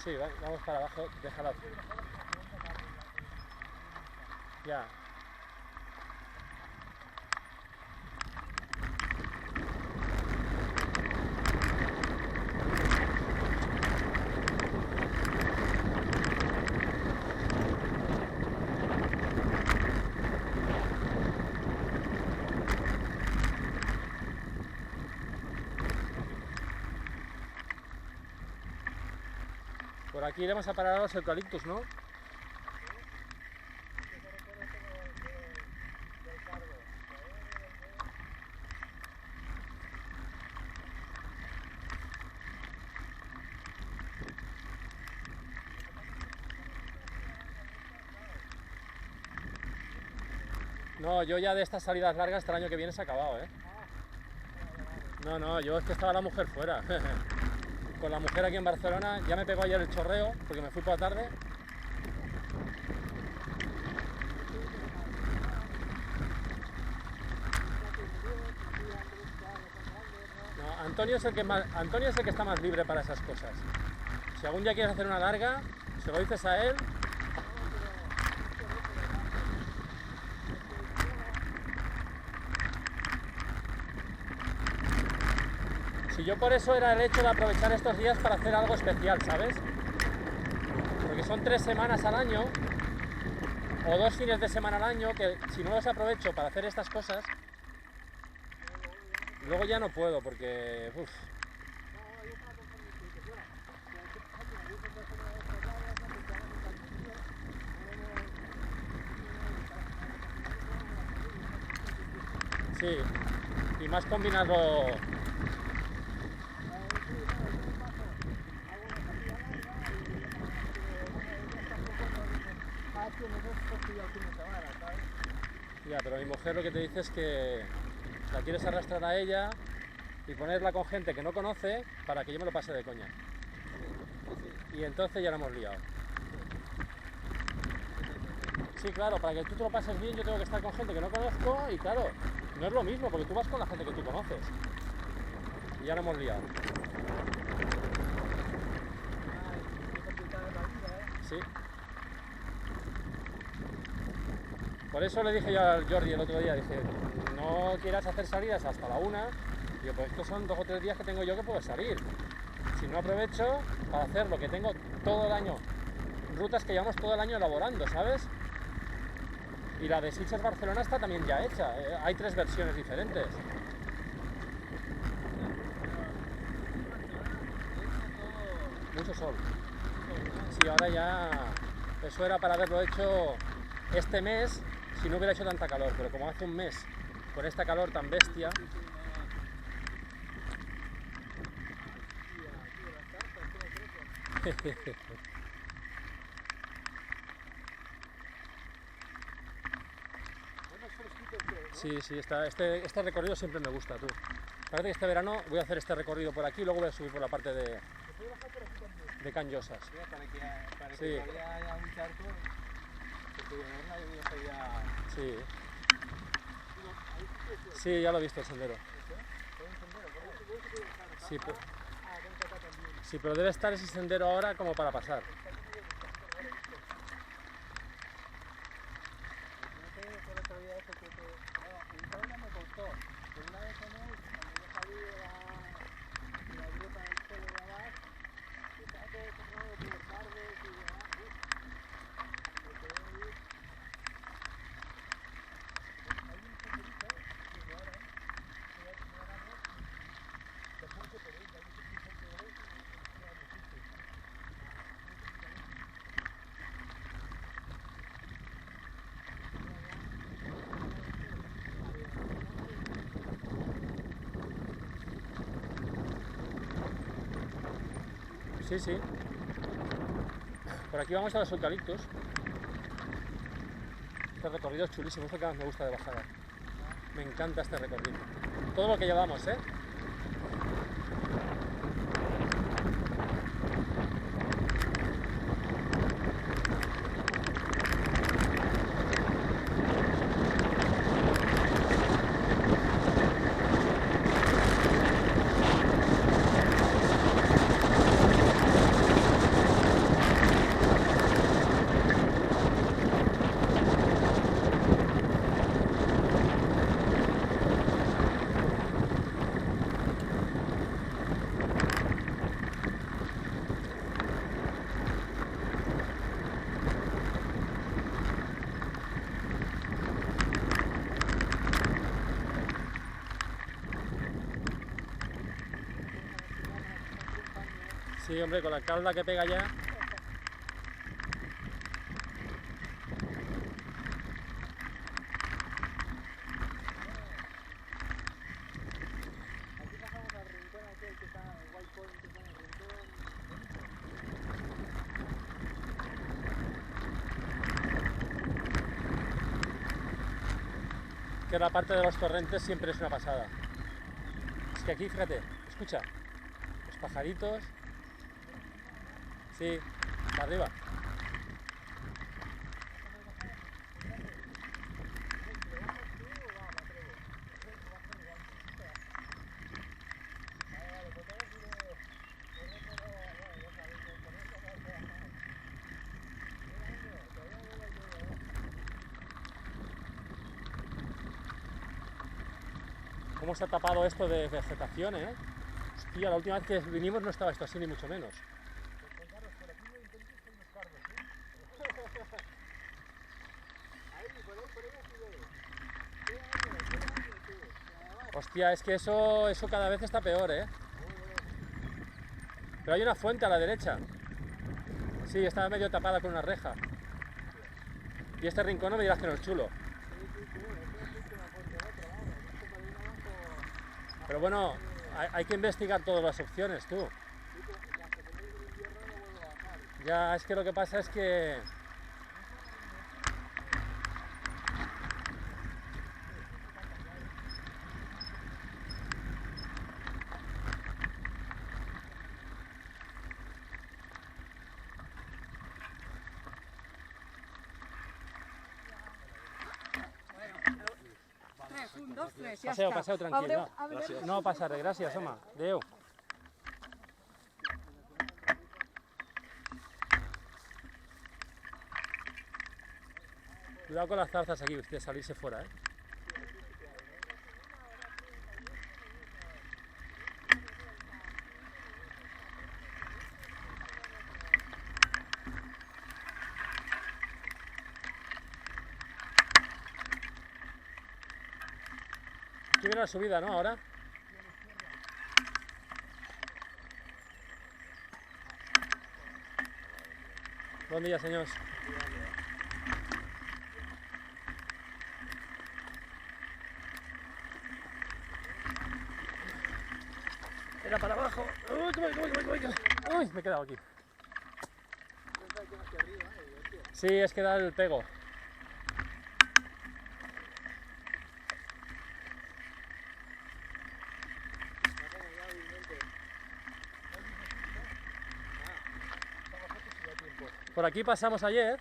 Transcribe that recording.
Sí, vamos para abajo, déjala. Ya. Por aquí iremos a parar a los eucaliptus, ¿no? No, yo ya de estas salidas largas hasta el año que viene se ha acabado, ¿eh? No, yo es que estaba la mujer fuera. Con la mujer aquí en Barcelona, ya me pegó ayer el chorreo, porque me fui por la tarde. No, Antonio es el que está más libre para esas cosas. Si algún día quieres hacer una larga, se lo dices a él. Si yo por eso era el hecho de aprovechar estos días para hacer algo especial, ¿sabes? Porque son 3 semanas al año, o 2 fines de semana al año, que si no los aprovecho para hacer estas cosas, luego ya no puedo, porque... Uf. Sí, y más combinado... Ya, pero mi mujer lo que te dice es que la quieres arrastrar a ella y ponerla con gente que no conoce para que yo me lo pase de coña. Y entonces ya la hemos liado. Sí, claro, para que tú te lo pases bien yo tengo que estar con gente que no conozco y claro, no es lo mismo porque tú vas con la gente que tú conoces. Y ya la hemos liado. Sí. Por eso le dije yo al Jordi el otro día, dije, no quieras hacer salidas hasta la 1. Digo, pues estos son 2 o 3 días que tengo yo que puedo salir. Si no aprovecho para hacer lo que tengo todo el año, rutas que llevamos todo el año elaborando, ¿sabes? Y la de Sitges Barcelona está también ya hecha, hay 3 versiones diferentes. Mucho sol. Sí, ahora ya... Eso era para haberlo hecho este mes, si no hubiera hecho tanta calor, pero como hace un mes, con esta calor tan bestia... Sí, este recorrido siempre me gusta, tú. Parece que este verano voy a hacer este recorrido por aquí y luego voy a subir por la parte de Can Llosas. Para Sí. que todavía haya un charco, porque de verdad yo sería... Sí. Sí, ya lo he visto el sendero. Sí, sí, pero debe estar ese sendero ahora como para pasar. Sí, sí. Por aquí vamos a los eucaliptos. Este recorrido es chulísimo, es lo que más me gusta de bajada. Me encanta este recorrido. Todo lo que llevamos, ¿eh? Sí, hombre, con la calda que pega ya. Aquí pasamos al rincón aquel que está en White Point, que está en el rincón. Que la parte de los torrentes siempre es una pasada. Es que aquí, fíjate, escucha, los pajaritos. Sí, para arriba. ¿Cómo se ha tapado esto de vegetación, eh? Hostia, la última vez que vinimos no estaba esto así, ni mucho menos. Hostia, es que eso cada vez está peor, ¿eh? Pero hay una fuente a la derecha. Sí, está medio tapada con una reja. Y este rincón no me dirás que no es chulo. Pero bueno, hay que investigar todas las opciones, tú. Ya, es que lo que pasa es que... Un, dos, tres, ja Paseo, està. paseo, tranquil. Abreu- No passa res, gràcies, home. Adéu. Cuidado con las zarzas aquí, de salirse fuera, ¿eh? Aquí viene la subida, ¿no? Ahora. Buen día, señores. Era para abajo. Uy, me he quedado aquí. Sí, es que da el pego. Por aquí pasamos ayer